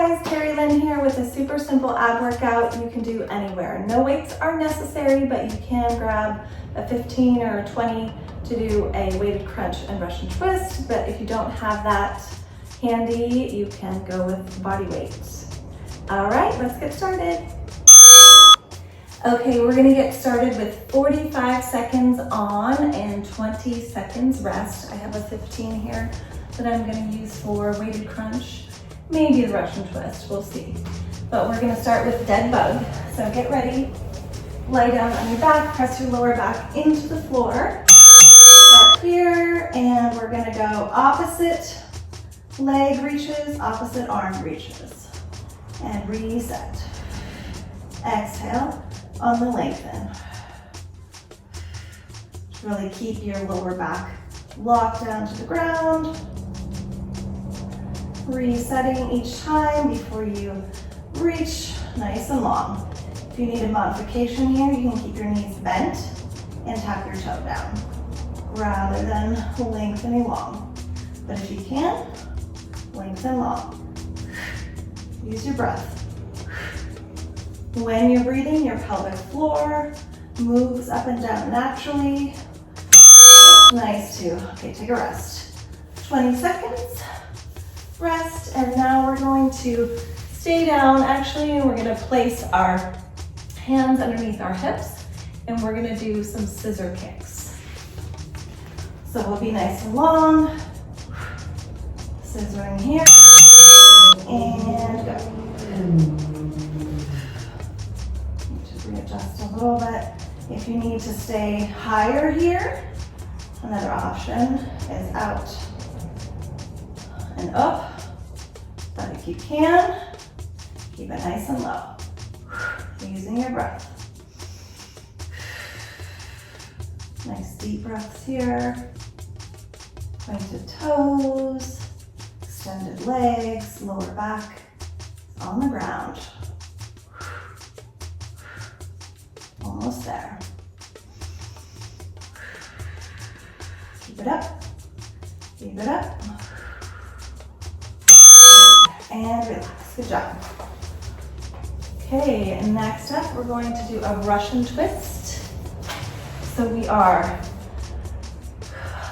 guys, Carrie Lynn here with a super simple ab workout you can do anywhere. No weights are necessary, but you can grab a 15 or a 20 to do a weighted crunch and Russian twist. But if you don't have that handy, you can go with body weights. All right, let's get started. Okay, we're gonna get started with 45 seconds on and 20 seconds rest. I have a 15 here that I'm gonna use for weighted crunch, maybe the Russian twist, we'll see. But we're gonna start with dead bug. So get ready, lie down on your back, press your lower back into the floor. Start here, and we're gonna go opposite leg reaches, opposite arm reaches, and reset. Exhale on the lengthen. Just really keep your lower back locked down to the ground. Resetting each time before you reach nice and long. If you need a modification here, you can keep your knees bent and tap your toe down rather than lengthening long. But if you can, lengthen long. Use your breath. When you're breathing, your pelvic floor moves up and down naturally. That's nice too. Okay, take a rest. 20 seconds. Rest, and now we're going to stay down actually, and we're going to place our hands underneath our hips, and we're going to do some scissor kicks. So we'll be nice and long, scissoring here, and go. Just readjust a little bit. If you need to stay higher here, another option is out and up. But if you can, keep it nice and low. Using your breath. Nice deep breaths here. Pointed toes, extended legs, lower back on the ground. Almost there. Keep it up. Keep it up. And relax, good job. Okay, and next up, we're going to do a Russian twist. So we are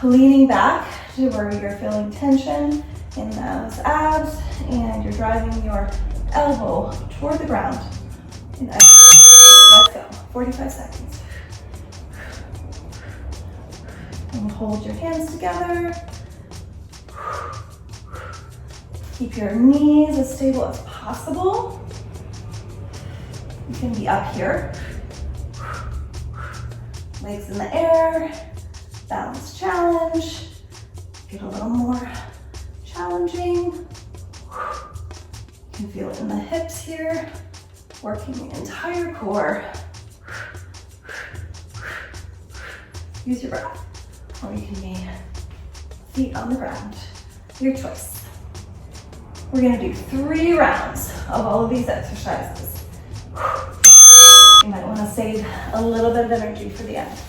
leaning back to where you're feeling tension in those abs, and you're driving your elbow toward the ground. And let's go, 45 seconds. And hold your hands together. Keep your knees as stable as possible. You can be up here. Legs in the air. Balance challenge. Get a little more challenging. You can feel it in the hips here. Working the entire core. Use your breath. Or you can be feet on the ground. Your choice. We're gonna do 3 rounds of all of these exercises. You might wanna save a little bit of energy for the end.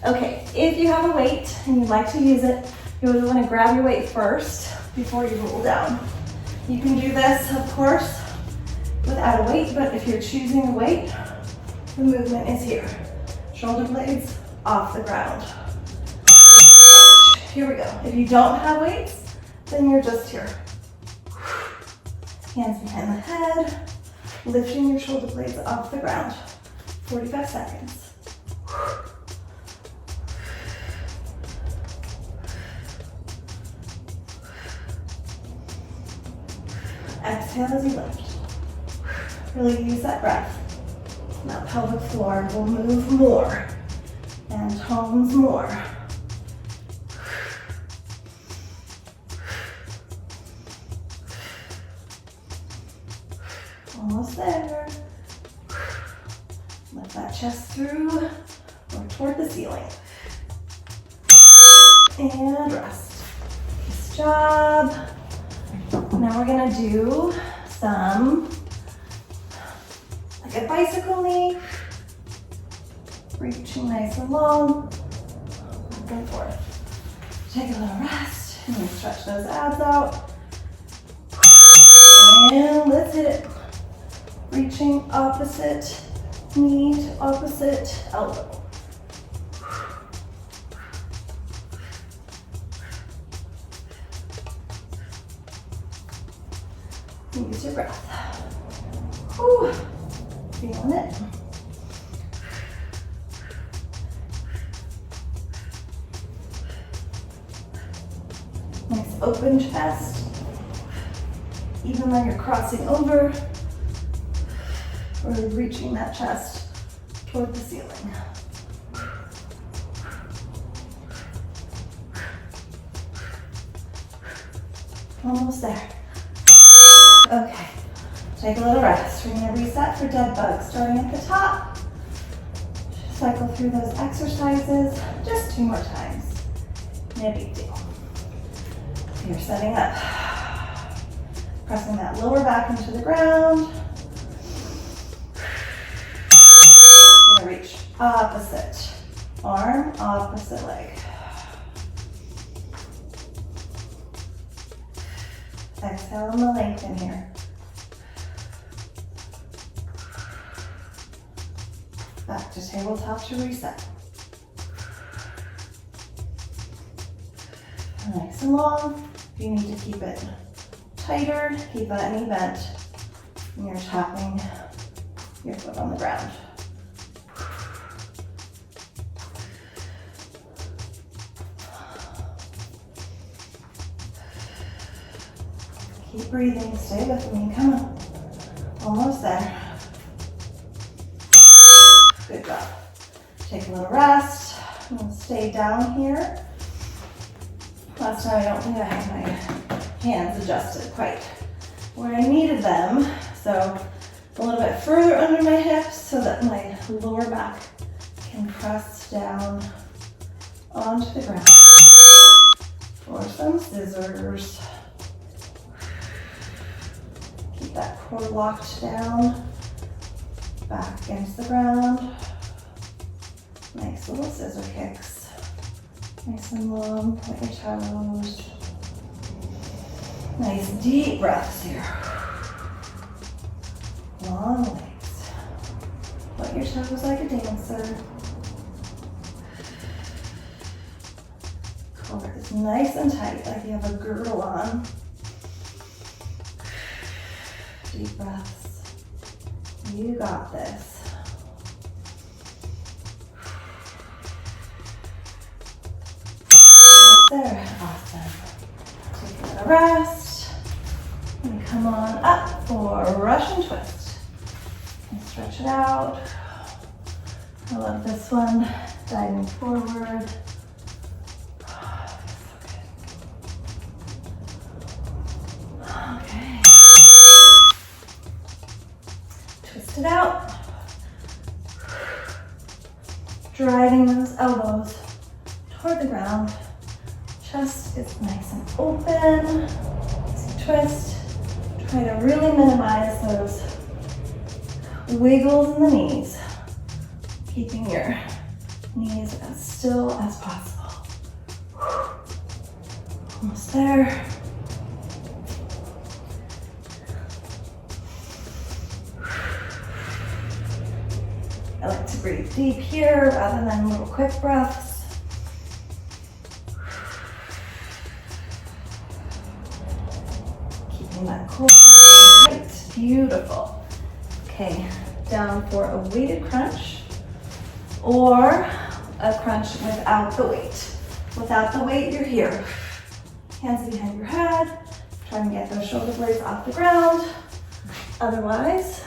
Okay, if you have a weight and you'd like to use it, you would wanna grab your weight first before you roll down. You can do this, of course, without a weight, but if you're choosing a weight, the movement is here. Shoulder blades off the ground. Here we go. If you don't have weights, then you're just here. Hands behind the head, lifting your shoulder blades off the ground. 45 seconds. Exhale as you lift. Really use that breath. Now pelvic floor will move more and tones more. Almost there. Lift that chest through or toward the ceiling. And rest. Nice job. Now we're gonna do some, like a bicycle knee. Reaching nice and long. Back and forth. Take a little rest and then stretch those abs out. And let's switching opposite knee to opposite elbow. Use your breath. Whew. Feeling it. Nice open chest. Even when you're crossing over, really reaching that chest toward the ceiling. Almost there. Okay, take a little rest. We're gonna reset for dead bugs, starting at the top. Cycle through those exercises just 2 more times. No big deal. So you're setting up. Pressing that lower back into the ground. You're gonna reach opposite arm, opposite leg. Exhale on the lengthen here. Back to tabletop to reset. Nice and long. If you need to keep it tighter, keep that knee bent when you're tapping your foot on the ground. Keep breathing, stay with me, come on. Almost there. Good job. Take a little rest. I'm gonna stay down here. Last time I don't think I had my hands adjusted quite where I needed them. So a little bit further under my hips so that my lower back can press down onto the ground. For some scissors. Keep that core locked down, back against the ground. Nice little scissor kicks. Nice and long, point your toes. Nice deep breaths here. Long legs. Point your toes like a dancer. Core is nice and tight, like you have a girdle on. Deep breaths. You got this. Right there. Awesome. Take a little rest. And come on up for Russian twist. And stretch it out. I love this one. Diving forward. Okay. Twist it out. Driving those elbows toward the ground. Chest is nice and open. So twist. Try to really minimize those wiggles in the knees. Keeping your knees as still as possible. Almost there. I like to breathe deep here rather than little quick breaths. Keeping that core tight. Beautiful. Okay, down for a weighted crunch or a crunch without the weight. Without the weight, you're here. Hands behind your head. Try and get those shoulder blades off the ground. Otherwise,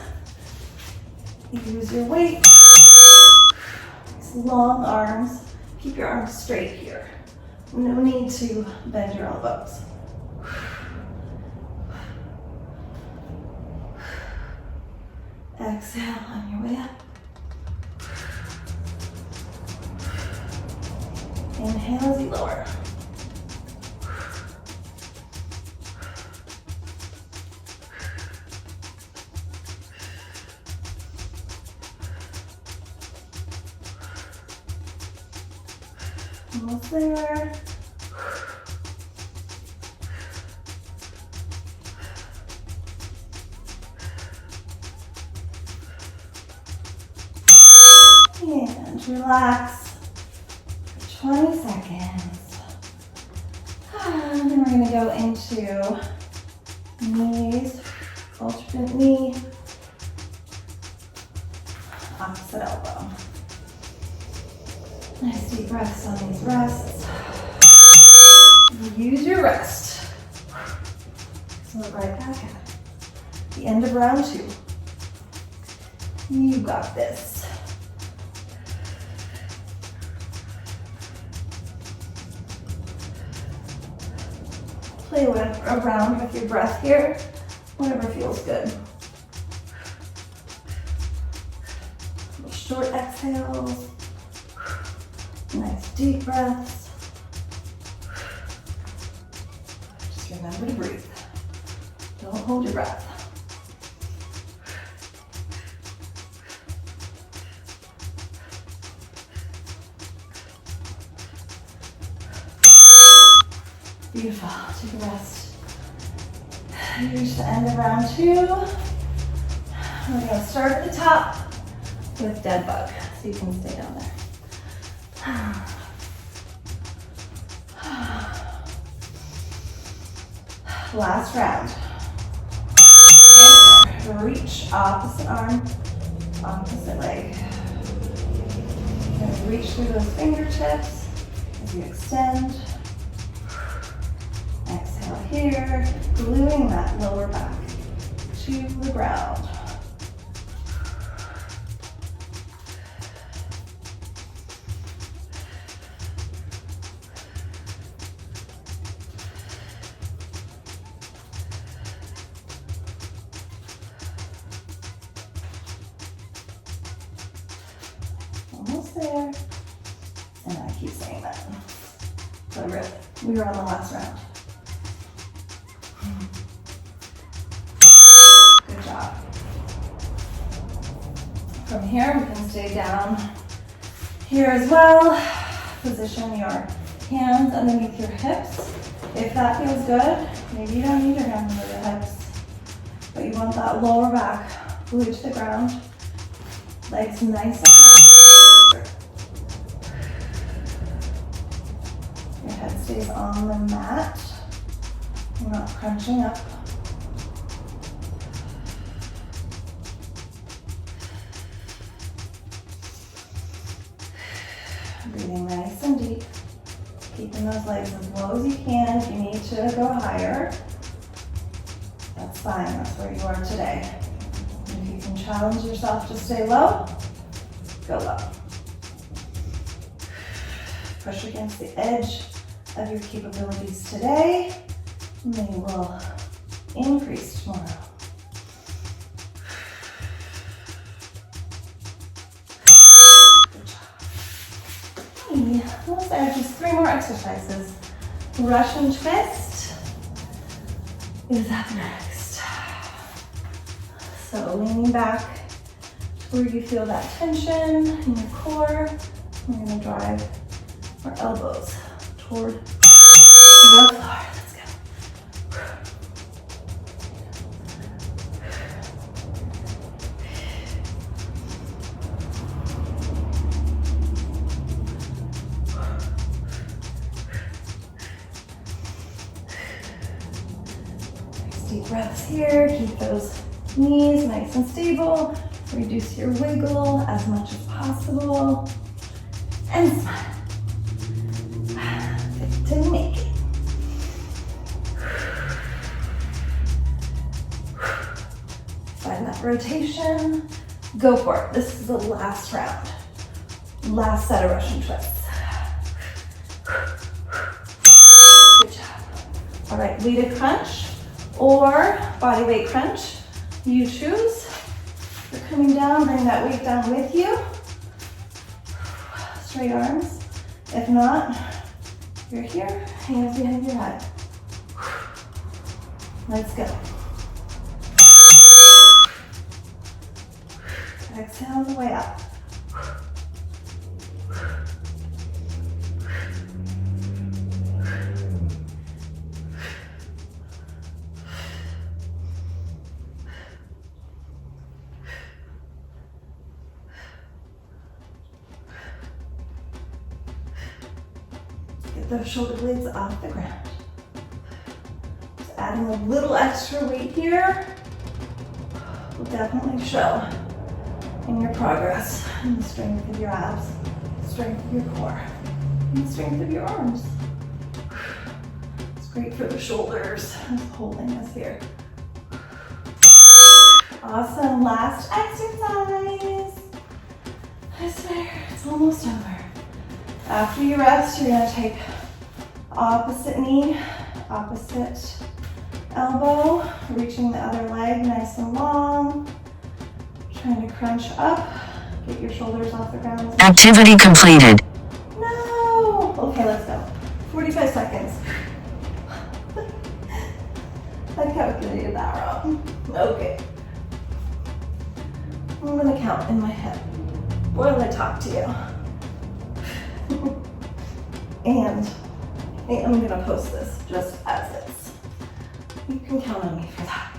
you use your weight. Long arms. Keep your arms straight here. No need to bend your elbows. Exhale on your way up. Inhale as you lower. Almost there. and relax for 20 seconds. And then we're gonna go into knees, alternate knee, opposite elbow. Nice deep breaths on these rests. Use your rest. So look right back at it. The end of round 2. You got this. Play around with your breath here, whatever feels good. Short exhales, nice deep breaths. Just remember to breathe. Don't hold your breath. Beautiful. Take a rest. You reach the end of round 2. We're going to start at the top with dead bug, so you can stay down there. Last round. Reach opposite arm, opposite leg. And reach through those fingertips as you extend. Exhale here, gluing that lower back to the ground. Almost there. And I keep saying that. But really, we are on the last round. Good job. From here, we can stay down here as well. Position your hands underneath your hips. If that feels good, maybe you don't need your hands under your hips, but you want that lower back glued to the ground. Legs nice and long. Your head stays on the mat. You're not crunching up. Breathing nice and deep. Keeping those legs as low as you can. If you need to go higher, that's fine. That's where you are today. And if you can challenge yourself to stay low, go low. Push against the edge of your capabilities today, and they will increase tomorrow. Let's add just 3 more exercises. Russian twist is up next. So leaning back to where you feel that tension in your core. We're going to drive our elbows toward the floor. Let's go. Deep breaths here. Keep those knees nice and stable. Reduce your wiggle as much as possible. And smile. Fit to make it. Find that rotation. Go for it. This is the last round. Last set of Russian twists. Good job. All right, weighted crunch or body weight crunch. You choose. You're coming down, bring that weight down with you. Straight arms. If not, you're here, hands behind your head. Let's go. Exhale on the way up. get those shoulder blades off the ground. Just adding a little extra weight here will definitely show in your progress and the strength of your abs, strength of your core, and the strength of your arms. It's great for the shoulders. I'm holding this here. Awesome, last exercise. I swear, it's almost over. After you rest, you're gonna take opposite knee, opposite elbow, reaching the other leg nice and long. Trying to crunch up, get your shoulders off the ground. Activity completed. No! Okay, let's go. 45 seconds. I calculated that wrong. Okay. I'm gonna count in my head while I talk to you. And I'm gonna post this just as is. You can count on me for that.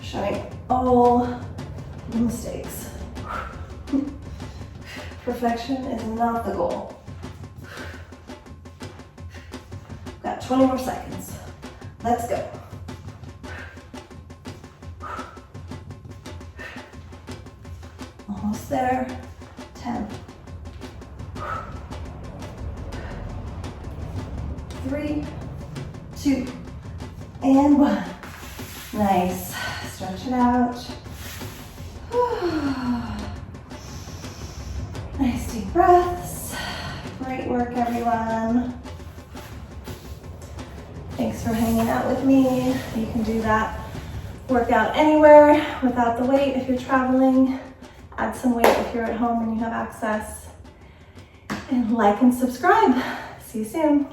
Showing all the mistakes. Perfection is not the goal. Got 20 more seconds. Let's go. Almost there. 10. 3, 2, and 1. Nice. Stretch it out. Nice deep breaths. Great work, everyone. Thanks for hanging out with me. You can do that workout anywhere without the weight if you're traveling. Add some weight if you're at home and you have access. And like and subscribe. See you soon.